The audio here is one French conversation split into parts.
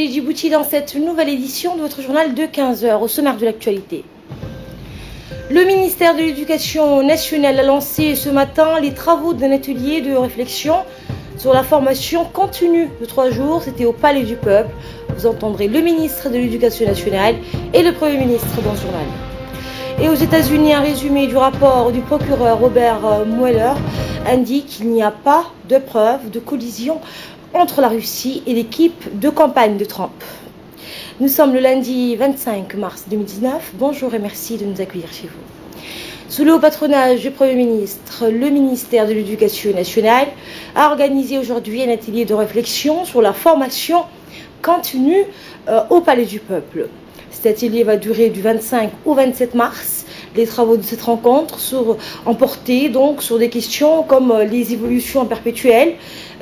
Télé Djibouti dans cette nouvelle édition de votre journal de 15 h. Au sommaire de l'actualité. Le ministère de l'Éducation nationale a lancé ce matin les travaux d'un atelier de réflexion sur la formation continue de 3 jours. C'était au Palais du Peuple. Vous entendrez le ministre de l'Éducation nationale et le Premier ministre dans ce journal. Et aux États-Unis, un résumé du rapport du procureur Robert Mueller indique qu'il n'y a pas de preuve de collision entre la Russie et l'équipe de campagne de Trump. Nous sommes le lundi 25 mars 2019. Bonjour et merci de nous accueillir chez vous. Sous le haut patronage du Premier ministre, le ministère de l'Éducation nationale a organisé aujourd'hui un atelier de réflexion sur la formation continue au Palais du Peuple. Cet atelier va durer du 25 au 27 mars. Les travaux de cette rencontre ont porté donc sur des questions comme les évolutions perpétuelles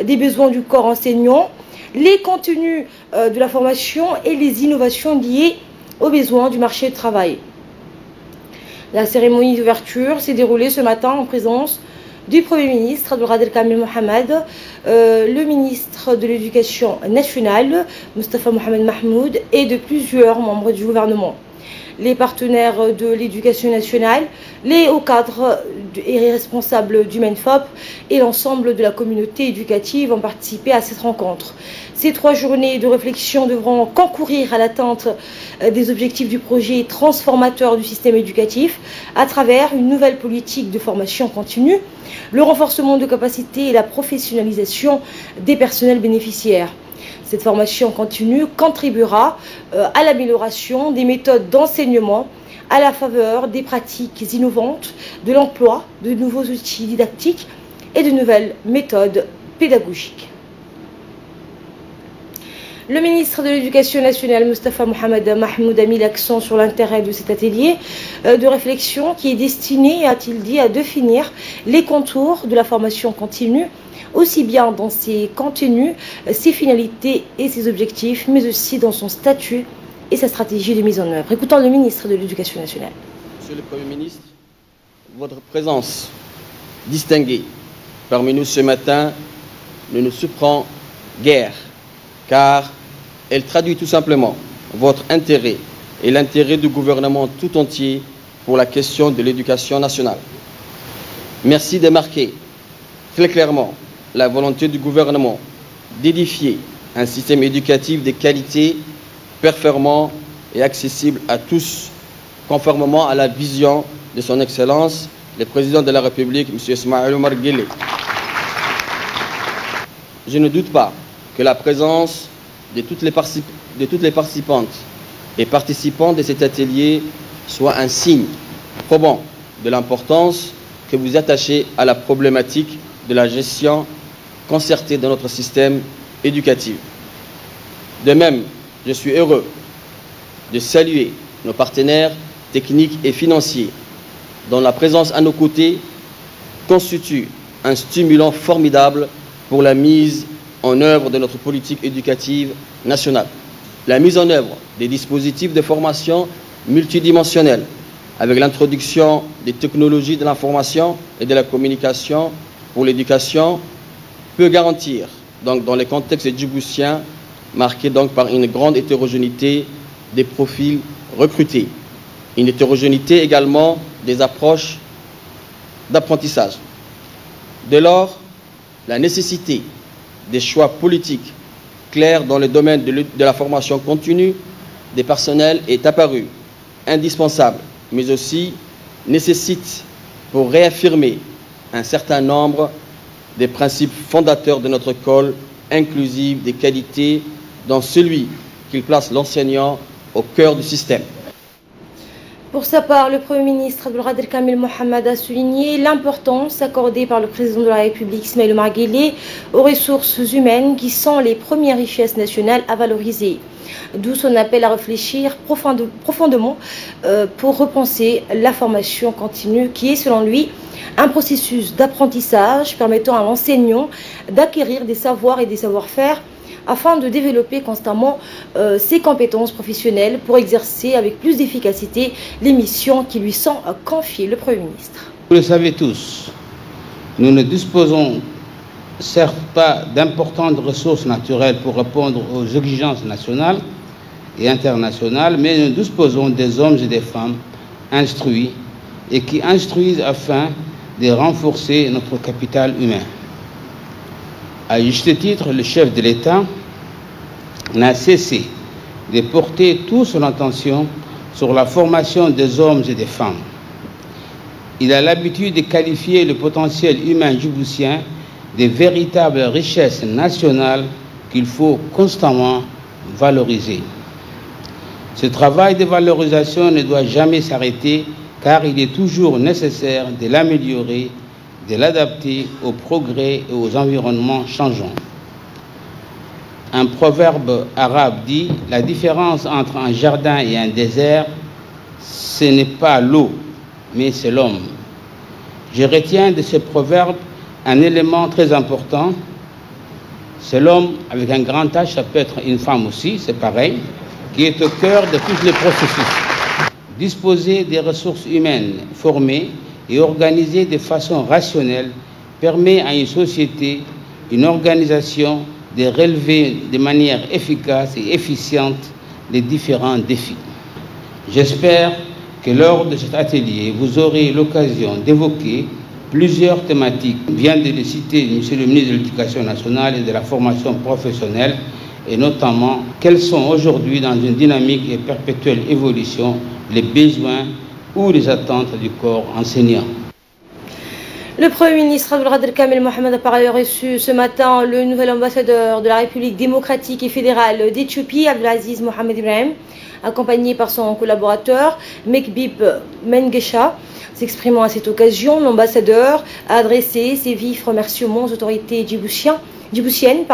des besoins du corps enseignant, les contenus de la formation et les innovations liées aux besoins du marché du travail. La cérémonie d'ouverture s'est déroulée ce matin en présence du Premier ministre Abdelkader Kamel Mohamed, le ministre de l'Éducation nationale Moustapha Mohamed Mahmoud et de plusieurs membres du gouvernement. Les partenaires de l'éducation nationale, les hauts cadres et responsables du MENFOP et l'ensemble de la communauté éducative ont participé à cette rencontre. Ces 3 journées de réflexion devront concourir à l'atteinte des objectifs du projet transformateur du système éducatif à travers une nouvelle politique de formation continue, le renforcement de capacités et la professionnalisation des personnels bénéficiaires. Cette formation continue contribuera à l'amélioration des méthodes d'enseignement à la faveur des pratiques innovantes, de l'emploi de nouveaux outils didactiques et de nouvelles méthodes pédagogiques. Le ministre de l'Éducation nationale, Moustapha Mohamed Mahmoud, a mis l'accent sur l'intérêt de cet atelier de réflexion qui est destiné, a-t-il dit, à définir les contours de la formation continue, aussi bien dans ses contenus, ses finalités et ses objectifs, mais aussi dans son statut et sa stratégie de mise en œuvre. Écoutons le ministre de l'Éducation nationale. Monsieur le Premier ministre, votre présence distinguée parmi nous ce matin ne nous surprend guère, car elle traduit tout simplement votre intérêt et l'intérêt du gouvernement tout entier pour la question de l'éducation nationale. Merci de marquer très clairement la volonté du gouvernement d'édifier un système éducatif de qualité, performant et accessible à tous, conformément à la vision de son Excellence, le Président de la République, M. Ismaël Omar Guelleh. Je ne doute pas que la présence de toutes les participantes et participants de cet atelier soit un signe probant de l'importance que vous attachez à la problématique de la gestion concertée de notre système éducatif. De même, je suis heureux de saluer nos partenaires techniques et financiers dont la présence à nos côtés constitue un stimulant formidable pour la mise en œuvre de notre politique éducative nationale. La mise en œuvre des dispositifs de formation multidimensionnels avec l'introduction des technologies de l'information et de la communication pour l'éducation peut garantir, donc, dans les contextes djiboutiens, marqués donc par une grande hétérogénéité des profils recrutés, une hétérogénéité également des approches d'apprentissage. Dès lors, la nécessité des choix politiques clairs dans le domaine de la formation continue des personnels est apparue indispensable, mais aussi nécessite pour réaffirmer un certain nombre des principes fondateurs de notre école inclusive des qualités dans celui qui place l'enseignant au cœur du système. Pour sa part, le Premier ministre Abdelkader Kamel Mohamed a souligné l'importance accordée par le Président de la République Ismaël Omar Guelleh aux ressources humaines qui sont les premières richesses nationales à valoriser. D'où son appel à réfléchir profondément pour repenser la formation continue qui est, selon lui, un processus d'apprentissage permettant à l'enseignant d'acquérir des savoirs et des savoir-faire afin de développer constamment ses compétences professionnelles pour exercer avec plus d'efficacité les missions qui lui sont confiées. Le Premier ministre. Vous le savez tous, nous ne disposons certes pas d'importantes ressources naturelles pour répondre aux exigences nationales et internationales, mais nous disposons des hommes et des femmes instruits et qui instruisent afin de renforcer notre capital humain. À juste titre, le chef de l'État n'a cessé de porter toute son attention sur la formation des hommes et des femmes. Il a l'habitude de qualifier le potentiel humain djiboutien de véritables richesses nationales qu'il faut constamment valoriser. Ce travail de valorisation ne doit jamais s'arrêter car il est toujours nécessaire de l'améliorer, de l'adapter aux progrès et aux environnements changeants. Un proverbe arabe dit « La différence entre un jardin et un désert, ce n'est pas l'eau, mais c'est l'homme ». Je retiens de ce proverbe un élément très important. C'est l'homme avec un grand H, ça peut être une femme aussi, c'est pareil, qui est au cœur de tous les processus. Disposer des ressources humaines formées et organisées de façon rationnelle permet à une société, une organisation de relever de manière efficace et efficiente les différents défis. J'espère que lors de cet atelier, vous aurez l'occasion d'évoquer plusieurs thématiques. Vient de les citer Monsieur le ministre de l'Éducation nationale et de la formation professionnelle, et notamment quels sont aujourd'hui dans une dynamique et perpétuelle évolution les besoins ou les attentes du corps enseignant. Le Premier ministre Abdelkader Kamel Mohamed a par ailleurs reçu ce matin le nouvel ambassadeur de la République démocratique et fédérale d'Éthiopie, Abdelaziz Mohamed Ibrahim, accompagné par son collaborateur Mekbib Mengesha. S'exprimant à cette occasion, l'ambassadeur a adressé ses vifs remerciements aux autorités djiboutiennes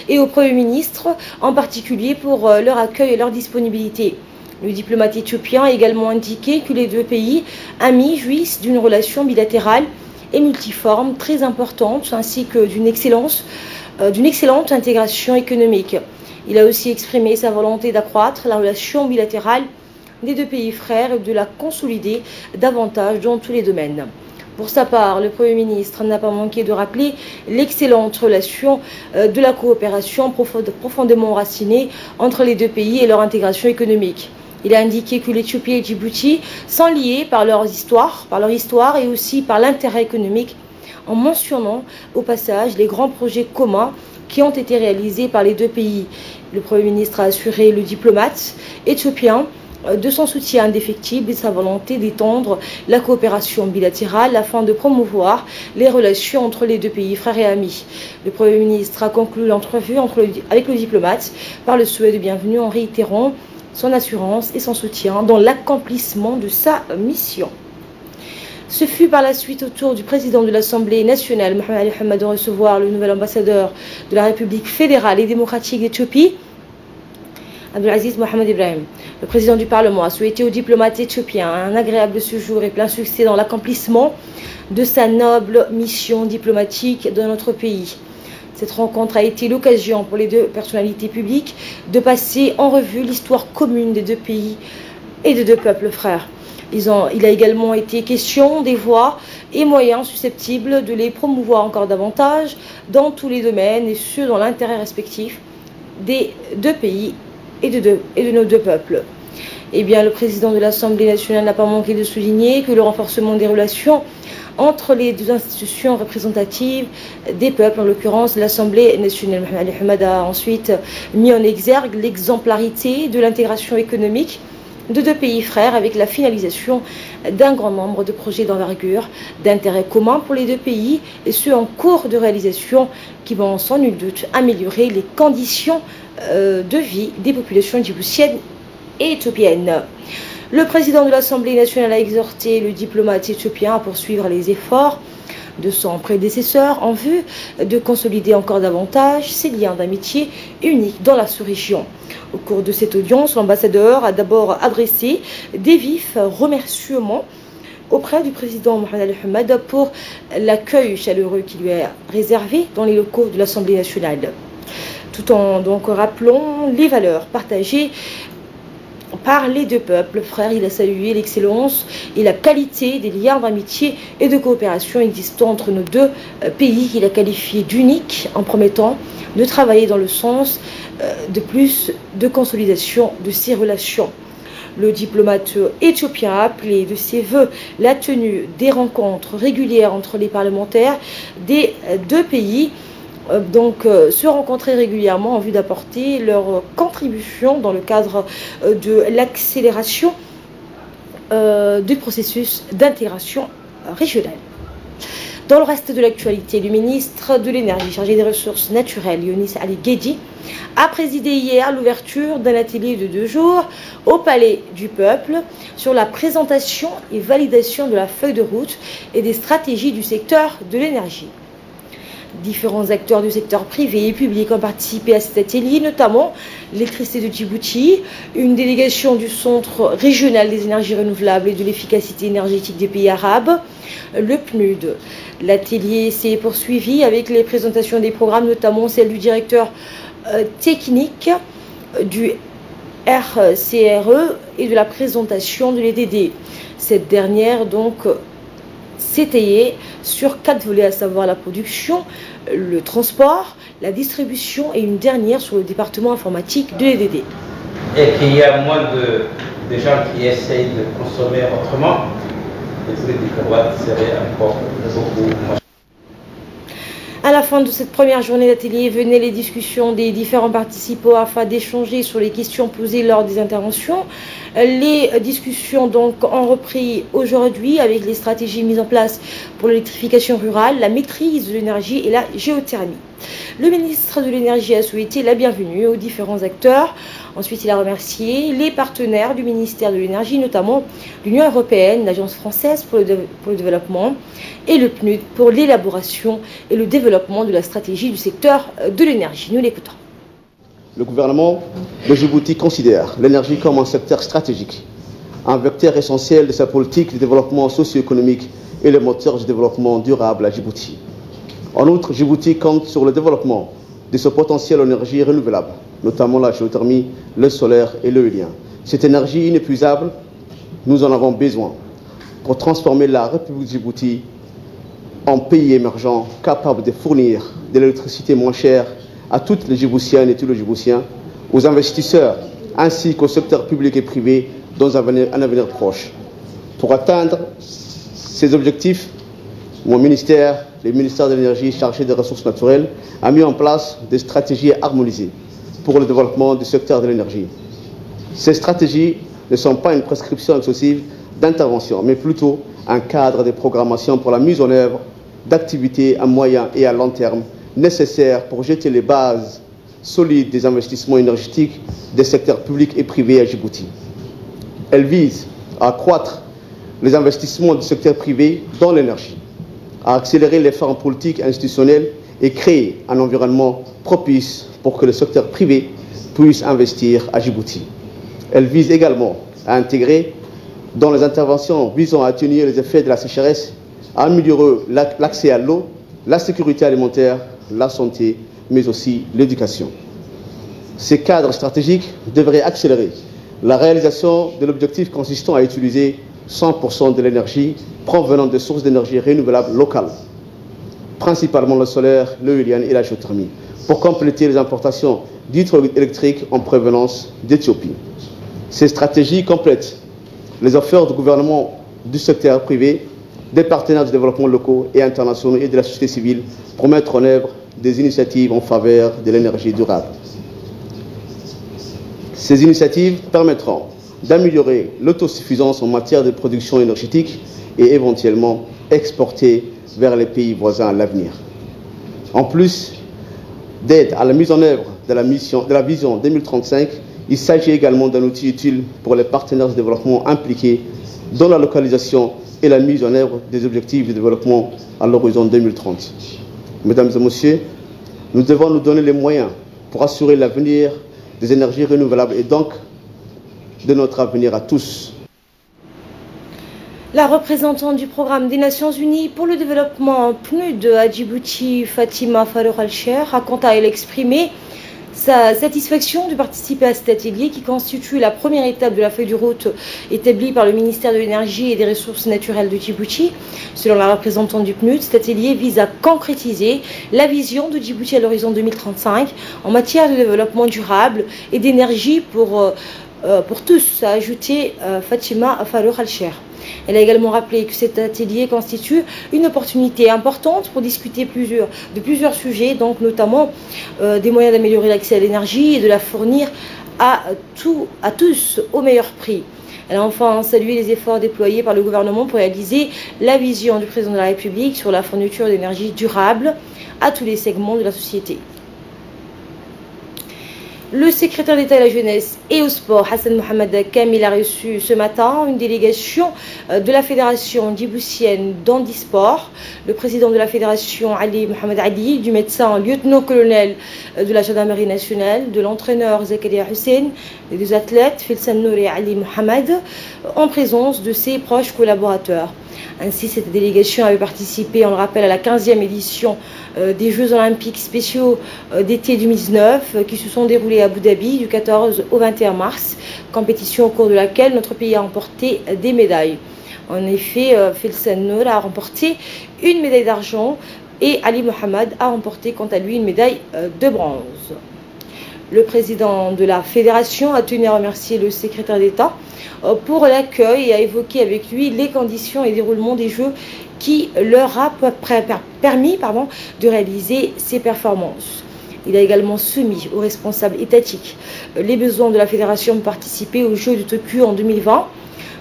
et au Premier ministre, en particulier pour leur accueil et leur disponibilité. Le diplomate éthiopien a également indiqué que les deux pays amis jouissent d'une relation bilatérale et multiforme très importante, ainsi que d'une excellente intégration économique. Il a aussi exprimé sa volonté d'accroître la relation bilatérale des deux pays frères et de la consolider davantage dans tous les domaines. Pour sa part, le Premier ministre n'a pas manqué de rappeler l'excellente relation de la coopération profondément enracinée entre les deux pays et leur intégration économique. Il a indiqué que l'Éthiopie et Djibouti sont liés par leur histoire et aussi par l'intérêt économique, en mentionnant au passage les grands projets communs qui ont été réalisés par les deux pays. Le Premier ministre a assuré le diplomate éthiopien de son soutien indéfectible et sa volonté d'étendre la coopération bilatérale afin de promouvoir les relations entre les deux pays frères et amis. Le Premier ministre a conclu l'entrevue avec le diplomate par le souhait de bienvenue en réitérant son assurance et son soutien dans l'accomplissement de sa mission. Ce fut par la suite au tour du président de l'Assemblée nationale, Mohamed Ali Hamad, de recevoir le nouvel ambassadeur de la République fédérale et démocratique d'Éthiopie, Abdelaziz Mohamed Ibrahim. Le président du Parlement a souhaité au diplomate éthiopien un agréable séjour et plein succès dans l'accomplissement de sa noble mission diplomatique dans notre pays. Cette rencontre a été l'occasion pour les deux personnalités publiques de passer en revue l'histoire commune des deux pays et des deux peuples frères. Il a également été question des voies et moyens susceptibles de les promouvoir encore davantage dans tous les domaines, et ce dans l'intérêt respectif des deux pays et de nos deux peuples. Eh bien, le président de l'Assemblée nationale n'a pas manqué de souligner que le renforcement des relations entre les deux institutions représentatives des peuples, en l'occurrence l'Assemblée nationale. Mohamed Ali Hamad a ensuite mis en exergue l'exemplarité de l'intégration économique de deux pays frères avec la finalisation d'un grand nombre de projets d'envergure, d'intérêt commun pour les deux pays, et ceux en cours de réalisation qui vont sans nul doute améliorer les conditions de vie des populations djiboutiennes et éthiopiennes. Le président de l'Assemblée nationale a exhorté le diplomate éthiopien à poursuivre les efforts de son prédécesseur en vue de consolider encore davantage ses liens d'amitié uniques dans la sous-région. Au cours de cette audience, l'ambassadeur a d'abord adressé des vifs remerciements auprès du président Mohamed Ali Hamad pour l'accueil chaleureux qui lui est réservé dans les locaux de l'Assemblée nationale, tout en donc rappelant les valeurs partagées par les deux peuples. Frère, il a salué l'excellence et la qualité des liens d'amitié et de coopération existants entre nos deux pays, qu'il a qualifié d'uniques, en promettant de travailler dans le sens de plus de consolidation de ces relations. Le diplomate éthiopien a appelé de ses voeux la tenue des rencontres régulières entre les parlementaires des deux pays, se rencontrer régulièrement en vue d'apporter leur contribution dans le cadre de l'accélération du processus d'intégration régionale. Dans le reste de l'actualité, le ministre de l'Énergie chargé des ressources naturelles, Yonis Ali Guédi, a présidé hier l'ouverture d'un atelier de 2 jours au Palais du Peuple sur la présentation et validation de la feuille de route et des stratégies du secteur de l'énergie. Différents acteurs du secteur privé et public ont participé à cet atelier, notamment l'électricité de Djibouti, une délégation du Centre régional des énergies renouvelables et de l'efficacité énergétique des pays arabes, le PNUD. L'atelier s'est poursuivi avec les présentations des programmes, notamment celle du directeur technique du RCRE et de la présentation de l'EDD. Cette dernière, s'étayait sur 4 volets, à savoir la production, le transport, la distribution et une dernière sur le département informatique de l'EDD. Et qu'il y a moins de gens qui essayent de consommer autrement, les prix du kilowatt seraient encore beaucoup moins. À la fin de cette première journée d'atelier venaient les discussions des différents participants afin d'échanger sur les questions posées lors des interventions. Les discussions ont repris aujourd'hui avec les stratégies mises en place pour l'électrification rurale, la maîtrise de l'énergie et la géothermie. Le ministre de l'Énergie a souhaité la bienvenue aux différents acteurs. Ensuite, il a remercié les partenaires du ministère de l'Énergie, notamment l'Union européenne, l'Agence française pour le développement et le PNUD pour l'élaboration et le développement de la stratégie du secteur de l'énergie. Nous l'écoutons. Le gouvernement de Djibouti considère l'énergie comme un secteur stratégique, un vecteur essentiel de sa politique de développement socio-économique et le moteur du développement durable à Djibouti. En outre, Djibouti compte sur le développement de ce potentiel en énergie renouvelable, notamment la géothermie, le solaire et l'éolien. Cette énergie inépuisable, nous en avons besoin pour transformer la République de Djibouti en pays émergent capable de fournir de l'électricité moins chère à toutes les Djiboutiennes et tous les Djiboutiens, aux investisseurs ainsi qu'au secteur public et privé dans un avenir proche. Pour atteindre ces objectifs, mon ministère, le ministère de l'Énergie chargé des ressources naturelles, a mis en place des stratégies harmonisées pour le développement du secteur de l'énergie. Ces stratégies ne sont pas une prescription excessive d'intervention, mais plutôt un cadre de programmation pour la mise en œuvre d'activités à moyen et à long terme nécessaires pour jeter les bases solides des investissements énergétiques des secteurs publics et privés à Djibouti. Elle vise à accroître les investissements du secteur privé dans l'énergie, à accélérer les réformes politiques et institutionnelles et créer un environnement propice pour que le secteur privé puisse investir à Djibouti. Elle vise également à intégrer dans les interventions visant à atténuer les effets de la sécheresse, à améliorer l'accès à l'eau, la sécurité alimentaire, la santé, mais aussi l'éducation. Ces cadres stratégiques devraient accélérer la réalisation de l'objectif consistant à utiliser 100% de l'énergie provenant de sources d'énergie renouvelables locales, principalement le solaire, l'éolien et la géothermie, pour compléter les importations d'hydroélectrique en provenance d'Éthiopie. Ces stratégies complètent les efforts du gouvernement, du secteur privé, des partenaires du développement locaux et internationaux et de la société civile pour mettre en œuvre des initiatives en faveur de l'énergie durable. Ces initiatives permettront d'améliorer l'autosuffisance en matière de production énergétique et éventuellement exporter vers les pays voisins à l'avenir. En plus d'aide à la mise en œuvre de la vision 2035, il s'agit également d'un outil utile pour les partenaires de développement impliqués dans la localisation et la mise en œuvre des objectifs de développement à l'horizon 2030. Mesdames et messieurs, nous devons nous donner les moyens pour assurer l'avenir des énergies renouvelables et donc de notre avenir à tous. La représentante du programme des Nations Unies pour le développement PNUD à Djibouti, Fatima Farouk Al-Cher, a quant à elle exprimé sa satisfaction de participer à cet atelier qui constitue la première étape de la feuille de route établie par le ministère de l'Énergie et des Ressources naturelles de Djibouti. Selon la représentante du PNUD, cet atelier vise à concrétiser la vision de Djibouti à l'horizon 2035 en matière de développement durable et d'énergie pour tous, a ajouté Fatima Farouk Al-Sher. Elle a également rappelé que cet atelier constitue une opportunité importante pour discuter de plusieurs sujets, donc notamment des moyens d'améliorer l'accès à l'énergie et de la fournir à tous au meilleur prix. Elle a enfin salué les efforts déployés par le gouvernement pour réaliser la vision du président de la République sur la fourniture d'énergie durable à tous les segments de la société. Le secrétaire d'État à la jeunesse et au sport, Hassan Mohamed Kamil, a reçu ce matin une délégation de la fédération djiboutienne d'handisport. Le président de la fédération, Ali Mohamed Ali, du médecin lieutenant-colonel de la gendarmerie nationale, de l'entraîneur Zakaria Hussein et des athlètes Filsan Nouri et Ali Mohamed, en présence de ses proches collaborateurs. Ainsi, cette délégation avait participé, on le rappelle, à la 15e édition des Jeux olympiques spéciaux d'été 2019 qui se sont déroulés à Abu Dhabi du 14 au 21 mars, compétition au cours de laquelle notre pays a remporté des médailles. En effet, Filsan Nour a remporté une médaille d'argent et Ali Mohamed a remporté quant à lui une médaille de bronze. Le président de la fédération a tenu à remercier le secrétaire d'État pour l'accueil et a évoqué avec lui les conditions et déroulement des Jeux qui leur a permis de réaliser ces performances. Il a également soumis aux responsables étatiques les besoins de la fédération de participer aux Jeux de Tokyo en 2020.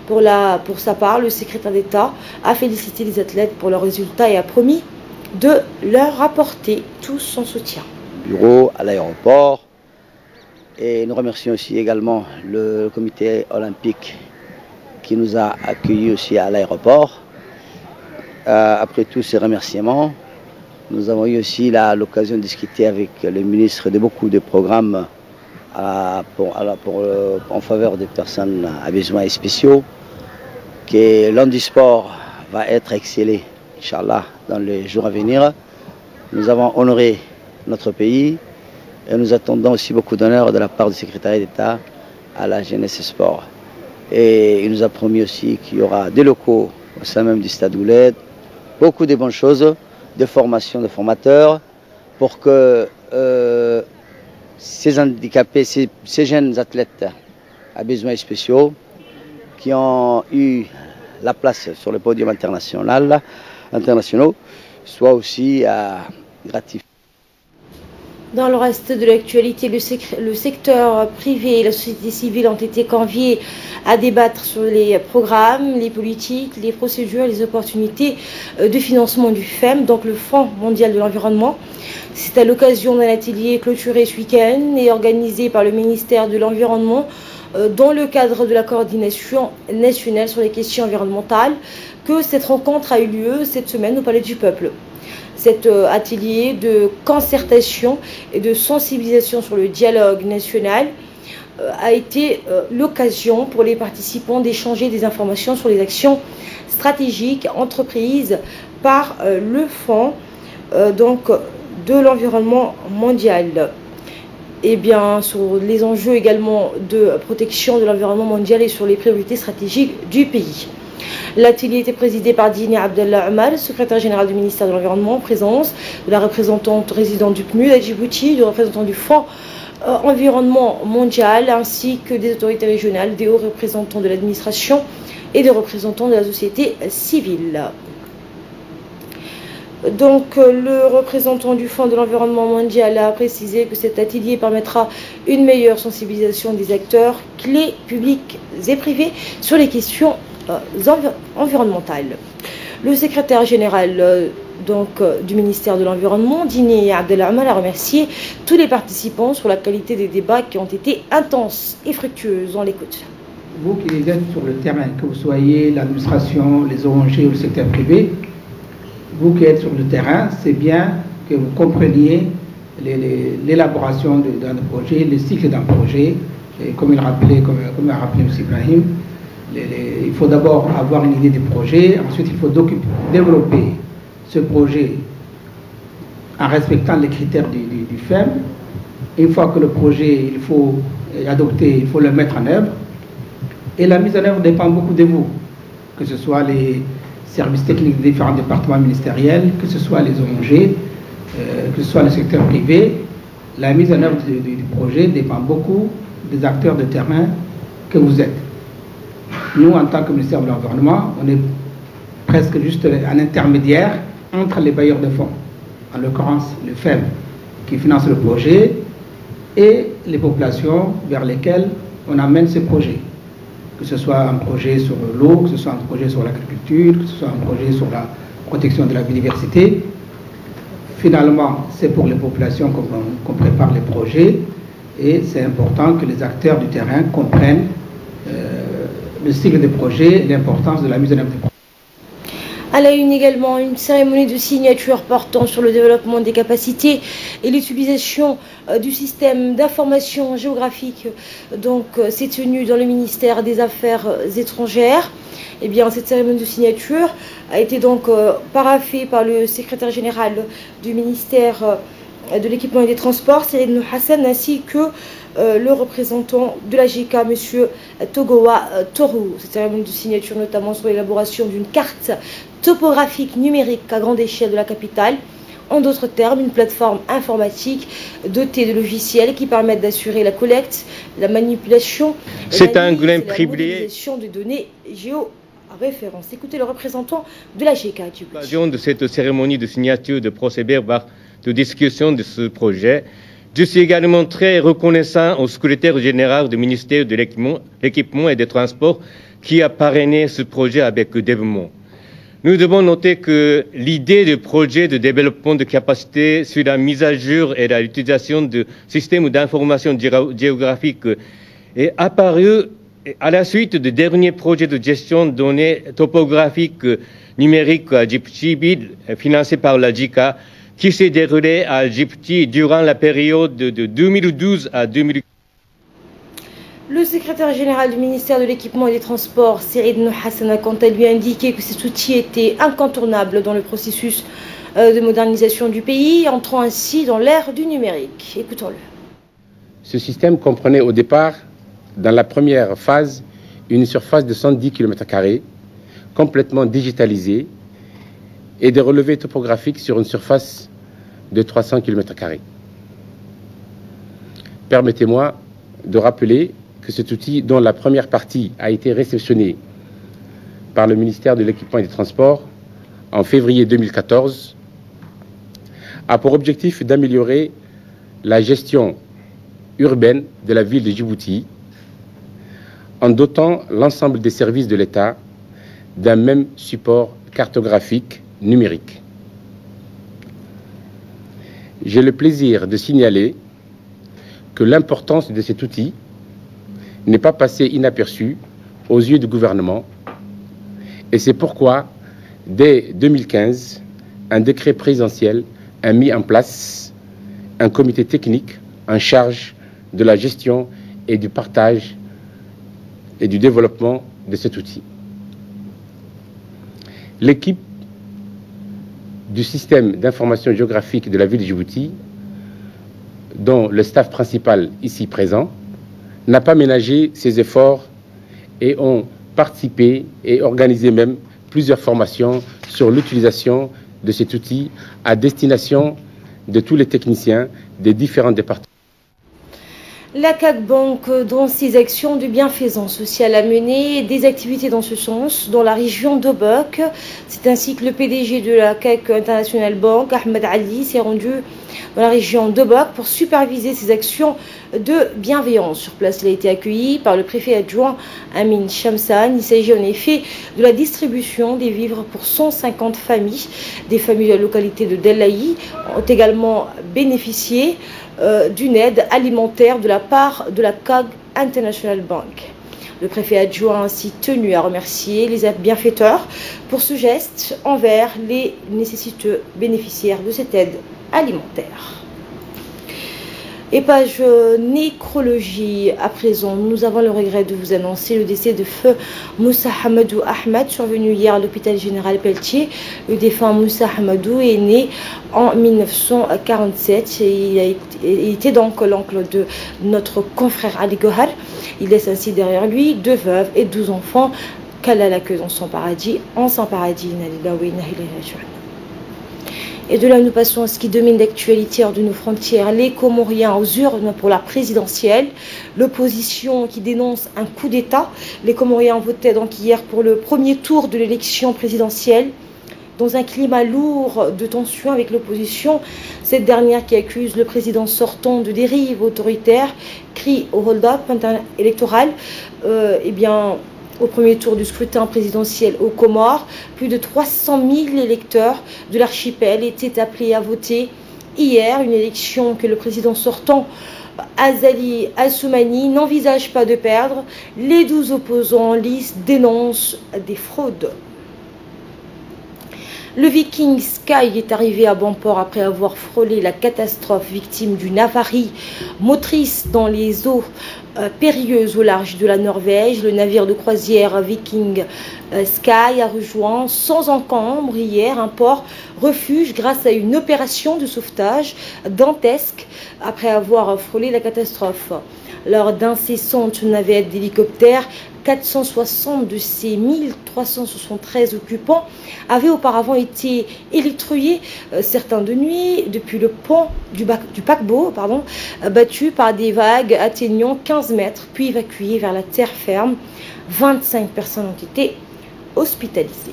Pour sa part, le secrétaire d'État a félicité les athlètes pour leurs résultats et a promis de leur apporter tout son soutien. Bureau à l'aéroport. Et nous remercions aussi également le comité olympique qui nous a accueillis aussi à l'aéroport. Après tous ces remerciements, nous avons eu aussi l'occasion de discuter avec le ministre de beaucoup de programmes en faveur des personnes à besoins spéciaux, que l'handisport va être excellé, Inch'Allah, dans les jours à venir. Nous avons honoré notre pays. Et nous attendons aussi beaucoup d'honneur de la part du secrétariat d'État à la jeunesse et sport. Et il nous a promis aussi qu'il y aura des locaux au sein même du Stade Ouled, beaucoup de bonnes choses, de formation de formateurs, pour que ces handicapés, ces jeunes athlètes à besoins spéciaux, qui ont eu la place sur le podium internationaux, soient aussi gratifiés. Dans le reste de l'actualité, le secteur privé et la société civile ont été conviés à débattre sur les programmes, les politiques, les procédures, les opportunités de financement du FEM, donc le Fonds mondial de l'environnement. C'est à l'occasion d'un atelier clôturé ce week-end et organisé par le ministère de l'Environnement dans le cadre de la coordination nationale sur les questions environnementales que cette rencontre a eu lieu cette semaine au Palais du Peuple. Cet atelier de concertation et de sensibilisation sur le dialogue national a été l'occasion pour les participants d'échanger des informations sur les actions stratégiques entreprises par le Fonds de l'environnement mondial. Et bien sur les enjeux également de protection de l'environnement mondial et sur les priorités stratégiques du pays. L'atelier était présidé par Dini Abdallah Omar, secrétaire général du ministère de l'Environnement, en présence de la représentante résidente du PNUD à Djibouti, du représentant du Fonds Environnement Mondial, ainsi que des autorités régionales, des hauts représentants de l'administration et des représentants de la société civile. Donc, le représentant du Fonds de l'Environnement Mondial a précisé que cet atelier permettra une meilleure sensibilisation des acteurs clés publics et privés sur les questions environnementales. Le secrétaire général du ministère de l'Environnement, Dini Abdallah Omar, a remercié tous les participants sur la qualité des débats qui ont été intenses et fructueux. On l'écoute. Vous qui êtes sur le terrain, que vous soyez l'administration, les ONG ou le secteur privé, vous qui êtes sur le terrain, c'est bien que vous compreniez l'élaboration d'un projet, le cycle d'un projet. Et comme a rappelé M. Ibrahim, il faut d'abord avoir une idée du projet, ensuite il faut développer ce projet en respectant les critères du FEM, Une fois que le projet est adopté, il faut le mettre en œuvre. Et la mise en œuvre dépend beaucoup de vous, que ce soit les services techniques des différents départements ministériels, que ce soit les ONG, que ce soit le secteur privé. La mise en œuvre du projet dépend beaucoup des acteurs de terrain que vous êtes. Nous, en tant que ministère de l'Environnement, on est presque juste un intermédiaire entre les bailleurs de fonds, en l'occurrence le FEM, qui finance le projet, et les populations vers lesquelles on amène ce projet. Que ce soit un projet sur l'eau, que ce soit un projet sur l'agriculture, que ce soit un projet sur la protection de la biodiversité. Finalement, c'est pour les populations qu'on prépare les projets, et c'est important que les acteurs du terrain comprennent le cycle des projets et l'importance de la mise en œuvre des projets. À la une également, une cérémonie de signature portant sur le développement des capacités et l'utilisation du système d'information géographique s'est tenue dans le ministère des Affaires étrangères. Eh bien, cette cérémonie de signature a été donc paraphée par le secrétaire général du ministère de l'équipement et des transports, Seyd Hassan, ainsi que le représentant de la GK, M. Togowa Toru. Cette cérémonie de signature notamment sur l'élaboration d'une carte topographique numérique à grande échelle de la capitale. En d'autres termes, une plateforme informatique dotée de logiciels qui permettent d'assurer la collecte, la manipulation, la modélisation de données géoréférences. Écoutez le représentant de la GK. À l'occasion de cette cérémonie de signature de procès-verbal de discussion de ce projet, je suis également très reconnaissant au secrétaire général du ministère de l'Équipement et des Transports qui a parrainé ce projet avec dévouement. Nous devons noter que l'idée de projet de développement de capacité sur la mise à jour et l'utilisation de systèmes d'information géographique est apparue à la suite du dernier projet de gestion de données topographiques numériques à Djibouti, financé par la JICA, qui s'est déroulé à Djibouti durant la période de 2012 à 2015. Le secrétaire général du ministère de l'Équipement et des Transports, Seyd Hassan, a quant à lui indiqué que cet outil était incontournable dans le processus de modernisation du pays, entrant ainsi dans l'ère du numérique. Écoutons-le. Ce système comprenait au départ, dans la première phase, une surface de 110 km², complètement digitalisée, et des relevés topographiques sur une surface de 300 km². Permettez-moi de rappeler que cet outil, dont la première partie a été réceptionnée par le ministère de l'Équipement et des Transports en février 2014, a pour objectif d'améliorer la gestion urbaine de la ville de Djibouti en dotant l'ensemble des services de l'État d'un même support cartographique numérique. J'ai le plaisir de signaler que l'importance de cet outil n'est pas passée inaperçue aux yeux du gouvernement, et c'est pourquoi, dès 2015, un décret présidentiel a mis en place un comité technique en charge de la gestion et du partage et du développement de cet outil. L'équipe du système d'information géographique de la ville de Djibouti, dont le staff principal ici présent, n'a pas ménagé ses efforts et ont participé et organisé même plusieurs formations sur l'utilisation de cet outil à destination de tous les techniciens des différents départements. La CAC Bank, dans ses actions de bienfaisance sociale, a mené des activités dans ce sens dans la région d'Obok. C'est ainsi que le PDG de la CAC International Bank, Ahmed Ali, s'est rendu dans la région d'Obok pour superviser ces actions de bienveillance. Sur place, il a été accueilli par le préfet adjoint Amin Shamsan. Il s'agit en effet de la distribution des vivres pour 150 familles. Des familles de la localité de Delaï ont également bénéficié d'une aide alimentaire de la part de la CAG International Bank. Le préfet adjoint a ainsi tenu à remercier les bienfaiteurs pour ce geste envers les nécessiteux bénéficiaires de cette aide alimentaire. Et page nécrologie, à présent, nous avons le regret de vous annoncer le décès de feu Moussa Hamadou Ahmed, survenu hier à l'hôpital général Pelletier. Le défunt Moussa Hamadou est né en 1947. Il était donc l'oncle de notre confrère Ali Gohar. Il laisse ainsi derrière lui 2 veuves et 12 enfants. Qu'Allah l'accueille dans son paradis, en son paradis. Et de là, nous passons à ce qui domine l'actualité hors de nos frontières. Les Comoriens aux urnes pour la présidentielle. L'opposition qui dénonce un coup d'État. Les Comoriens votaient donc hier pour le premier tour de l'élection présidentielle. Dans un climat lourd de tension avec l'opposition, cette dernière qui accuse le président sortant de dérive autoritaire, crie au hold-up électoral. Au premier tour du scrutin présidentiel aux Comores, plus de 300 000 électeurs de l'archipel étaient appelés à voter hier, une élection que le président sortant, Azali Assoumani, n'envisage pas de perdre. Les 12 opposants en lice dénoncent des fraudes. Le Viking Sky est arrivé à bon port après avoir frôlé la catastrophe, victime d'une avarie motrice dans les eaux périlleuses au large de la Norvège. Le navire de croisière Viking Sky a rejoint sans encombre hier un port refuge grâce à une opération de sauvetage dantesque après avoir frôlé la catastrophe. Lors d'incessantes navettes d'hélicoptères, 460 de ces 1373 occupants avaient auparavant été électroyés, certains de nuit, depuis le pont du paquebot, battu par des vagues atteignant 15 mètres, puis évacués vers la terre ferme. 25 personnes ont été hospitalisées.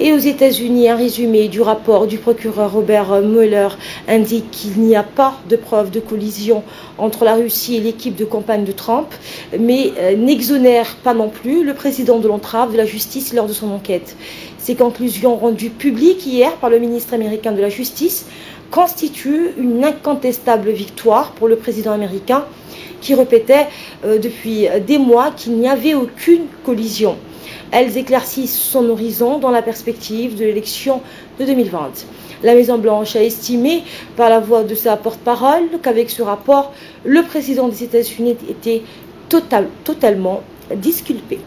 Et aux États-Unis, un résumé du rapport du procureur Robert Mueller indique qu'il n'y a pas de preuve de collision entre la Russie et l'équipe de campagne de Trump, mais n'exonère pas non plus le président de l'entrave de la justice lors de son enquête. Ces conclusions rendues publiques hier par le ministre américain de la Justice constituent une incontestable victoire pour le président américain qui répétait depuis des mois qu'il n'y avait aucune collision. Elles éclaircissent son horizon dans la perspective de l'élection de 2020. La Maison-Blanche a estimé, par la voix de sa porte-parole, qu'avec ce rapport, le président des États-Unis était totalement disculpé.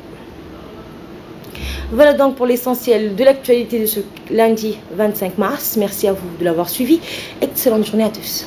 Voilà donc pour l'essentiel de l'actualité de ce lundi 25 mars. Merci à vous de l'avoir suivi. Excellente journée à tous.